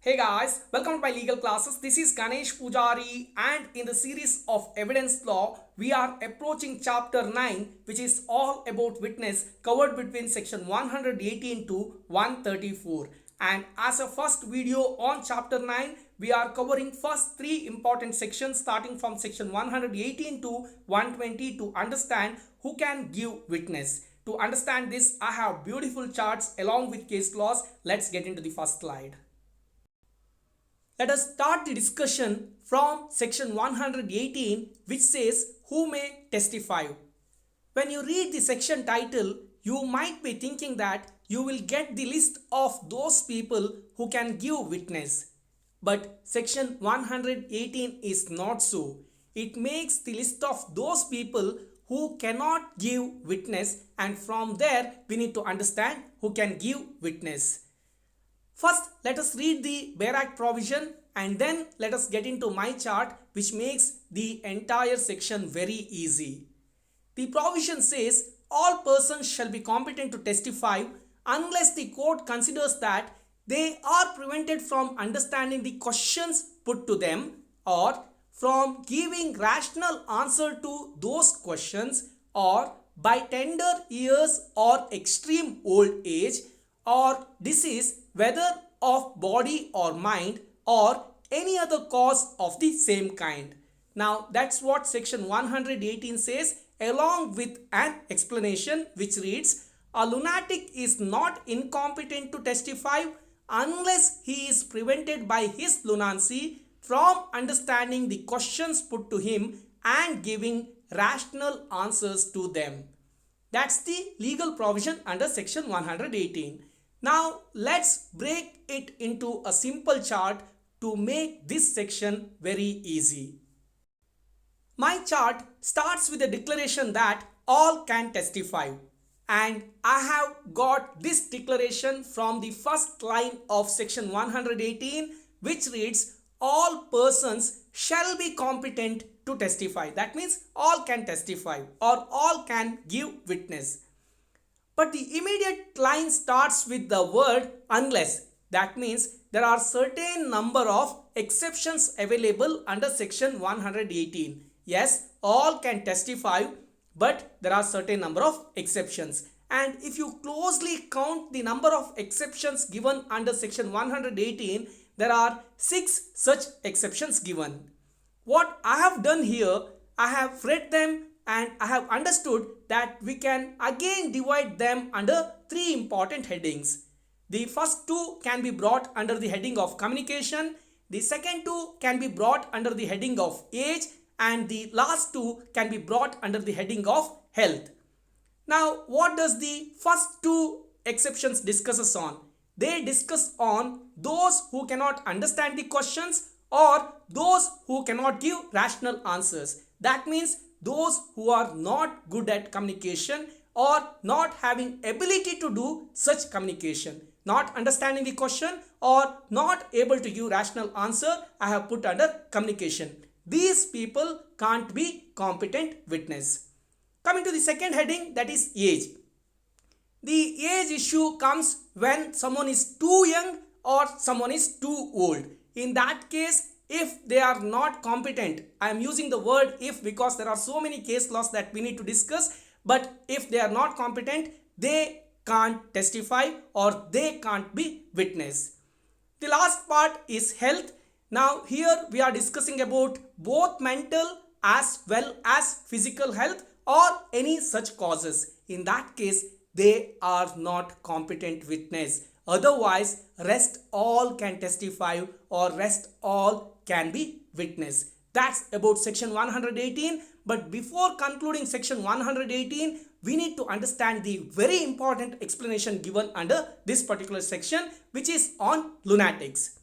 Hey guys, welcome to my legal classes. This is Ganesh Pujari, and in the series of evidence law, we are approaching chapter 9, which is all about witness, covered between section 118 to 134. And as a first video on chapter 9, we are covering first three important sections starting from section 118 to 120 to understand who can give witness. To understand this, I have beautiful charts along with case laws. Let's get into the first slide. Let us start the discussion from section 118, which says who may testify. When you read the section title, you might be thinking that you will get the list of those people who can give witness. But section 118 is not so. It makes the list of those people who cannot give witness, and from there we need to understand who can give witness. First, let us read the Bare Act provision and then let us get into my chart, which makes the entire section very easy. The provision says all persons shall be competent to testify unless the court considers that they are prevented from understanding the questions put to them or from giving rational answer to those questions, or by tender years or extreme old age or disease, whether of body or mind, or any other cause of the same kind. Now that's what section 118 says, along with an explanation which reads, a lunatic is not incompetent to testify unless he is prevented by his lunacy from understanding the questions put to him and giving rational answers to them. That's the legal provision under section 118. Now let's break it into a simple chart to make this section very easy. My chart starts with a declaration that all can testify, and I have got this declaration from the first line of section 118, which reads all persons shall be competent to testify. That means all can testify or all can give witness. But the immediate line starts with the word unless. That means there are certain number of exceptions available under section 118. Yes, all can testify, but there are certain number of exceptions. And if you closely count the number of exceptions given under section 118, there are 6 such exceptions given. What I have done here, I have read them and I have understood that we can again divide them under 3 important headings. The first 2 can be brought under the heading of communication, the second 2 can be brought under the heading of age, and the last 2 can be brought under the heading of health. Now what does the first 2 exceptions discusses on? They discuss on those who cannot understand the questions or those who cannot give rational answers. That means those who are not good at communication or not having ability to do such communication, not understanding the question or not able to give rational answer, I have put under communication. These people can't be competent witness. Coming to the second heading, that is age. The age issue comes when someone is too young or someone is too old. In that case, if they are not competent, I am using the word if because there are so many case laws that we need to discuss, but if they are not competent, they can't testify or they can't be witness. The last part is health. Now here we are discussing about both mental as well as physical health or any such causes. In that case, they are not competent witness. Otherwise, rest all can testify or rest all can be witness. That's about section 118. But before concluding section 118, we need to understand the very important explanation given under this particular section, which is on lunatics.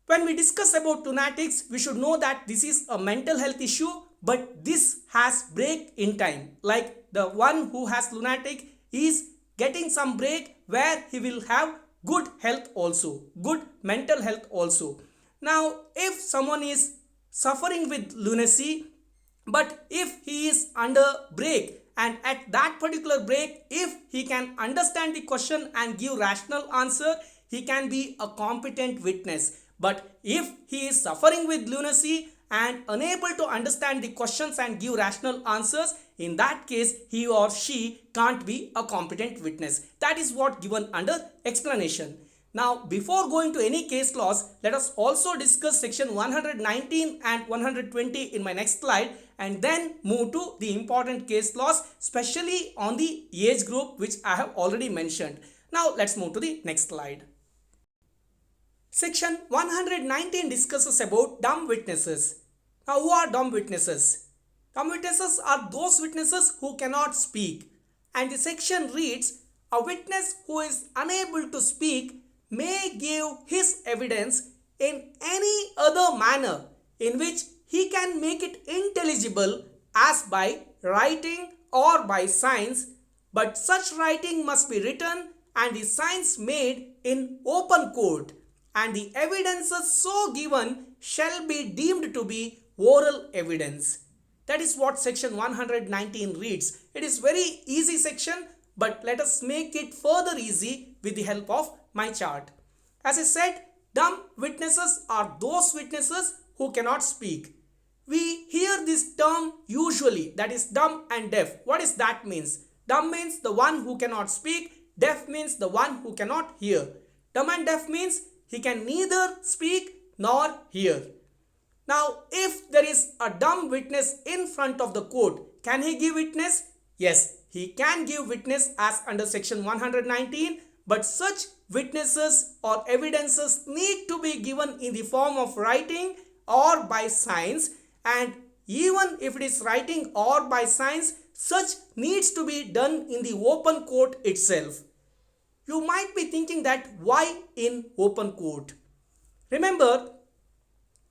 When we discuss about lunatics, we should know that this is a mental health issue, but this has break in time. Like the one who has lunatic is getting some break where he will have good health also, good mental health also. Now, if someone is suffering with lunacy, but if he is under break and at that particular break, if he can understand the question and give rational answer, he can be a competent witness. But if he is suffering with lunacy and unable to understand the questions and give rational answers, in that case he or she can't be a competent witness. That is what given under explanation. Now, before going to any case laws, let us also discuss section 119 and 120 in my next slide, and then move to the important case laws, especially on the age group which I have already mentioned. Now, let's move to the next slide. Section 119 discusses about dumb witnesses. Now, who are dumb witnesses? Dumb witnesses are those witnesses who cannot speak. And the section reads, a witness who is unable to speak may give his evidence in any other manner in which he can make it intelligible, as by writing or by signs, but such writing must be written and the signs made in open court, and the evidences so given shall be deemed to be oral evidence. That is what section 119 reads. It is very easy section, but let us make it further easy with the help of my chart. As I said, dumb witnesses are those witnesses who cannot speak. We hear this term usually, that is dumb and deaf. What does that means? Dumb means the one who cannot speak. Deaf means the one who cannot hear. Dumb and deaf means he can neither speak nor hear. Now, if there is a dumb witness in front of the court, can he give witness? Yes, he can give witness as under section 119, but such witnesses or evidences need to be given in the form of writing or by signs, and even if it is writing or by signs, such needs to be done in the open court itself. You might be thinking that why in open court? Remember,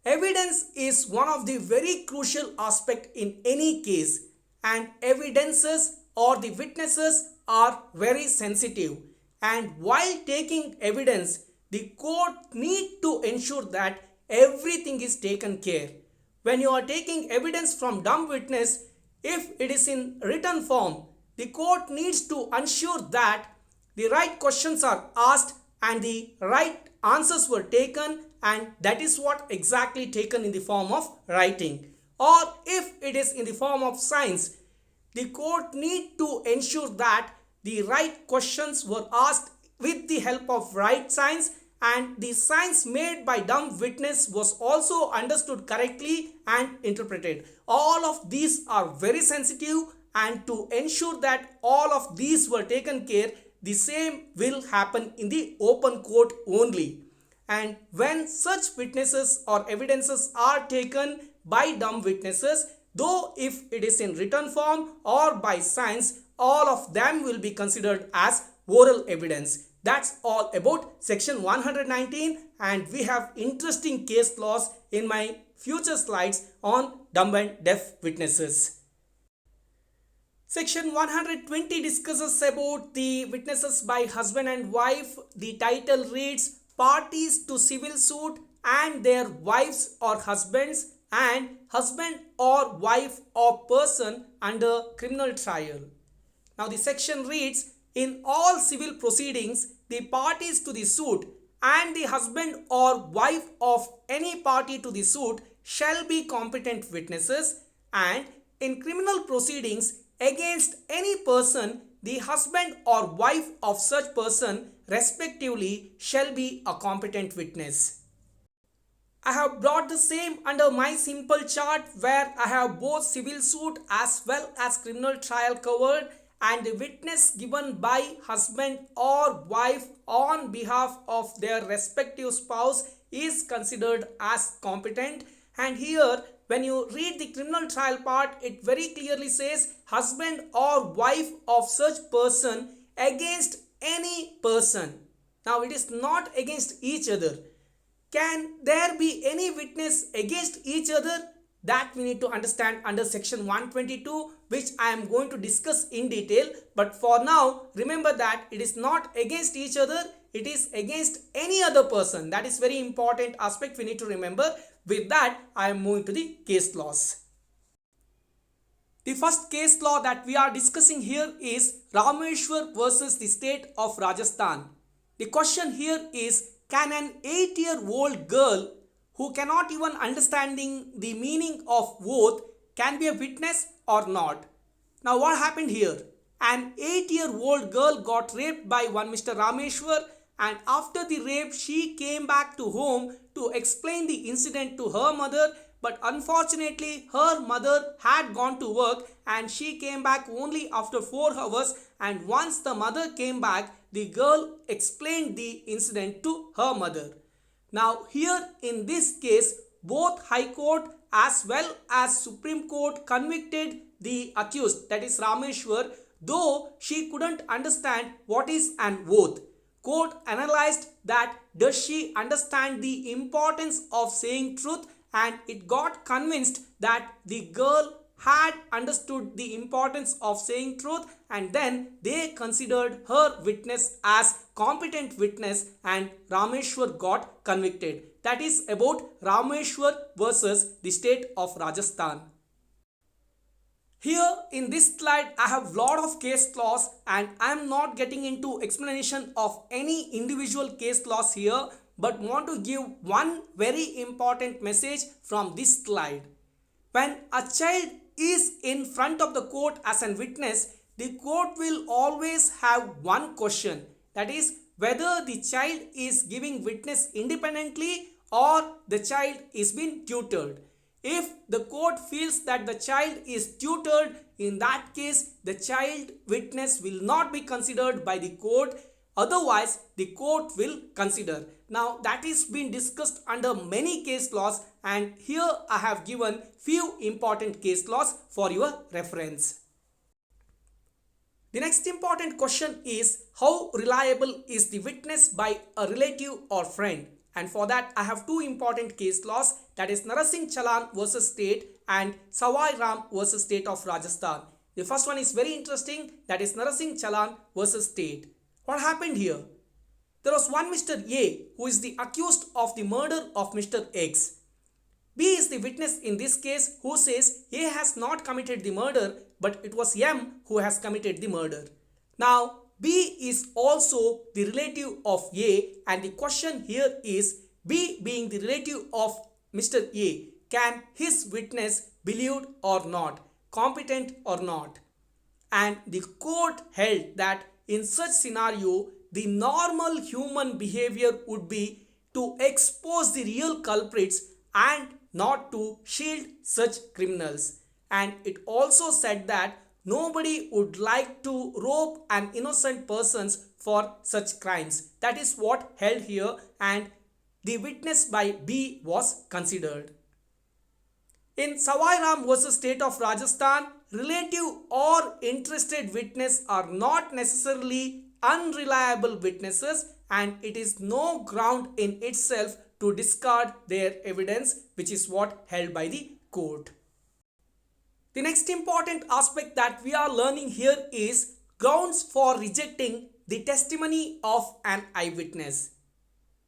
evidence is one of the very crucial aspects in any case, and evidences or the witnesses are very sensitive. And while taking evidence, the court need to ensure that everything is taken care. When you are taking evidence from dumb witness, if it is in written form, the court needs to ensure that the right questions are asked and the right answers were taken, and that is what exactly taken in the form of writing. Or if it is in the form of signs, the court need to ensure that the right questions were asked with the help of right signs, and the signs made by dumb witness was also understood correctly and interpreted. All of these are very sensitive, and to ensure that all of these were taken care, the same will happen in the open court only. And when such witnesses or evidences are taken by dumb witnesses, though if it is in written form or by signs, all of them will be considered as oral evidence. That's all about section 119, and we have interesting case laws in my future slides on dumb and deaf witnesses. Section 120 discusses about the witnesses by husband and wife. The title reads, parties to civil suit and their wives or husbands, and husband or wife or person under criminal trial. Now the section reads, in all civil proceedings, the parties to the suit and the husband or wife of any party to the suit shall be competent witnesses, and in criminal proceedings against any person, the husband or wife of such person respectively shall be a competent witness. I have brought the same under my simple chart, where I have both civil suit as well as criminal trial covered, and the witness given by husband or wife on behalf of their respective spouse is considered as competent. And here, when you read the criminal trial part, it very clearly says husband or wife of such person against any person. Now it is not against each other. Can there be any witness against each other? That we need to understand under section 122, which I am going to discuss in detail. But for now, remember that it is not against each other, it is against any other person. That is very important aspect we need to remember. With that, I am moving to the case laws. The first case law that we are discussing here is Rameshwar versus the state of Rajasthan. The question here is, can an 8-year-old girl who cannot even understanding the meaning of oath can be a witness or not? Now what happened here? An 8-year-old girl got raped by one Mr. Rameshwar, and after the rape she came back to home to explain the incident to her mother, but unfortunately her mother had gone to work and she came back only after 4 hours, and once the mother came back the girl explained the incident to her mother. Now here in this case both High Court as well as Supreme Court convicted the accused, that is Rameshwar, though she couldn't understand what is an oath. Court analyzed that does she understand the importance of saying truth, and it got convinced that the girl had understood the importance of saying truth, and then they considered her witness as competent witness and Rameshwar got convicted. That is about Rameshwar versus the state of Rajasthan. Here in this slide I have lot of case laws, and I am not getting into explanation of any individual case laws here, but want to give one very important message from this slide. When a child is in front of the court as a witness, the court will always have one question, that is whether the child is giving witness independently or the child is being tutored. If the court feels that the child is tutored, in that case the child witness will not be considered by the court, otherwise the court will consider. Now that is been discussed under many case laws, and here I have given few important case laws for your reference. The next important question is, how reliable is the witness by a relative or friend? And for that I have two important case laws, that is Narasingh Chalan versus state and Sawai Ram versus state of Rajasthan. The first one is very interesting, that is Narasingh Chalan versus state. What happened here? There was one Mr. A who is the accused of the murder of Mr. X. B is the witness in this case who says A has not committed the murder, but it was M who has committed the murder. Now B is also the relative of A, and the question here is, B being the relative of Mr. A, can his witness believed or not, competent or not? And the court held that in such scenario the normal human behavior would be to expose the real culprits and not to shield such criminals. And it also said that nobody would like to rope an innocent persons for such crimes. That is what held here, and the witness by B was considered. In Sawai Ram versus state of Rajasthan, relative or interested witness are not necessarily unreliable witnesses, and it is no ground in itself to discard their evidence, which is what held by the court. The next important aspect that we are learning here is grounds for rejecting the testimony of an eyewitness.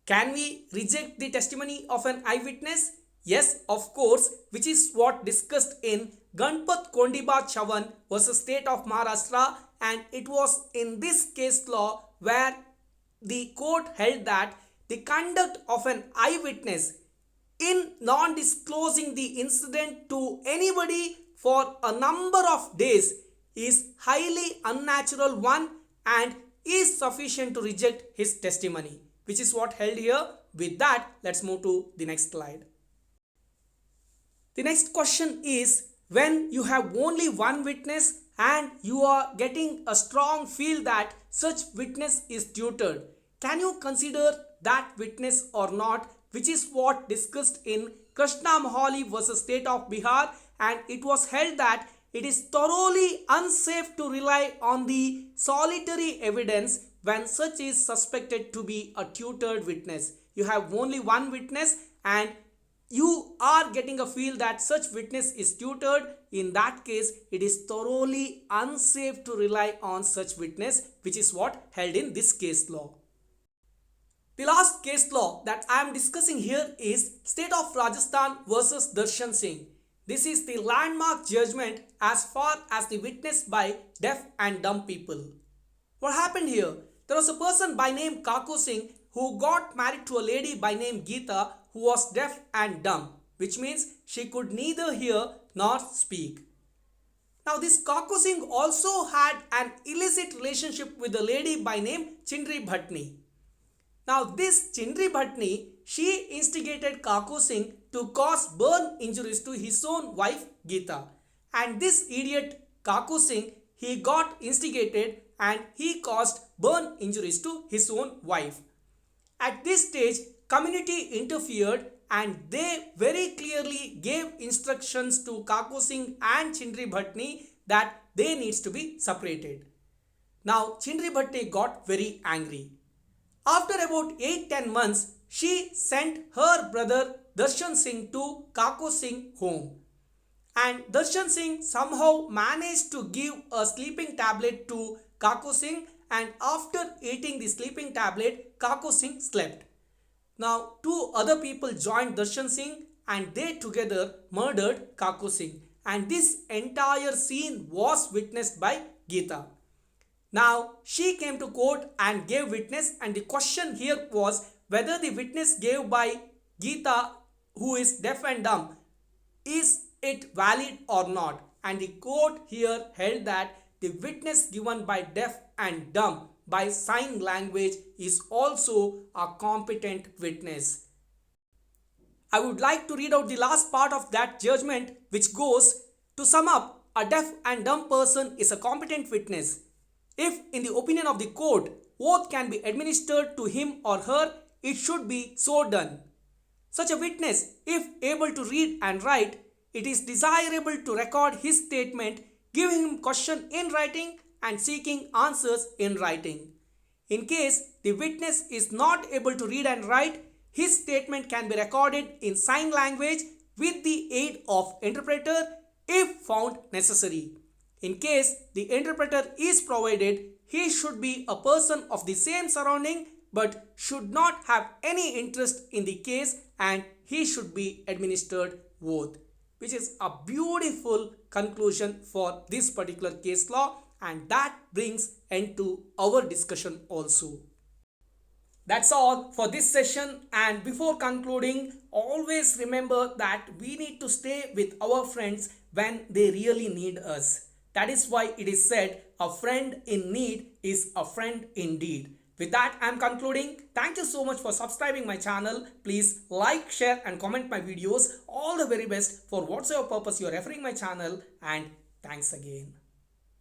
Can we reject the testimony of an eyewitness? Yes, of course, which is what discussed in Ganpat Kondiba Chavan versus state of Maharashtra, and it was in this case law where the court held that the conduct of an eyewitness in non-disclosing the incident to anybody for a number of days is highly unnatural one and is sufficient to reject his testimony, which is what held here. With that, let's move to the next slide. The next question is, when you have only one witness and you are getting a strong feel that such witness is tutored, can you consider that witness or not, which is what discussed in Krishna Mohali versus state of Bihar, and it was held that it is thoroughly unsafe to rely on the solitary evidence when such is suspected to be a tutored witness. You have only one witness and you are getting a feel that such witness is tutored. In that case, it is thoroughly unsafe to rely on such witness, which is what held in this case law. The last case law that I am discussing here is state of Rajasthan versus Darshan Singh. This is the landmark judgment as far as the witness by deaf and dumb people. What happened here? There was a person by name Kaku Singh who got married to a lady by name Geeta who was deaf and dumb, which means she could neither hear nor speak. Now this Kaku Singh also had an illicit relationship with a lady by name Chindri Bhatni. Now this Chindri Bhatni, she instigated Kaku Singh to cause burn injuries to his own wife Geeta. And this idiot Kaku Singh, he got instigated and he caused burn injuries to his own wife. At this stage, community interfered and they very clearly gave instructions to Kaku Singh and Chindri Bhatni that they needs to be separated. Now Chindri Bhatni got very angry. After about 8-10 months, she sent her brother Darshan Singh to Kaku Singh home. And Darshan Singh somehow managed to give a sleeping tablet to Kaku Singh, and after eating the sleeping tablet, Kaku Singh slept. Now two other people joined Darshan Singh and they together murdered Kaku Singh, and this entire scene was witnessed by Geeta. Now she came to court and gave witness, and the question here was whether the witness gave by Geeta, who is deaf and dumb, is it valid or not. And the court here held that the witness given by deaf and dumb by sign language is also a competent witness. I would like to read out the last part of that judgment, which goes, to sum up, a deaf and dumb person is a competent witness if, in the opinion of the court, oath can be administered to him or her, it should be so done. Such a witness, if able to read and write, it is desirable to record his statement, giving him question in writing and seeking answers in writing. In case the witness is not able to read and write, his statement can be recorded in sign language with the aid of interpreter if found necessary. In case the interpreter is provided, he should be a person of the same surrounding but should not have any interest in the case, and he should be administered oath, which is a beautiful conclusion for this particular case law, and that brings end to our discussion also. That's all for this session, and before concluding, always remember that we need to stay with our friends when they really need us. That is why it is said, a friend in need is a friend indeed. With that, I am concluding. Thank you so much for subscribing my channel. Please like, share and comment my videos. All the very best for whatsoever purpose you are referring my channel, and thanks again.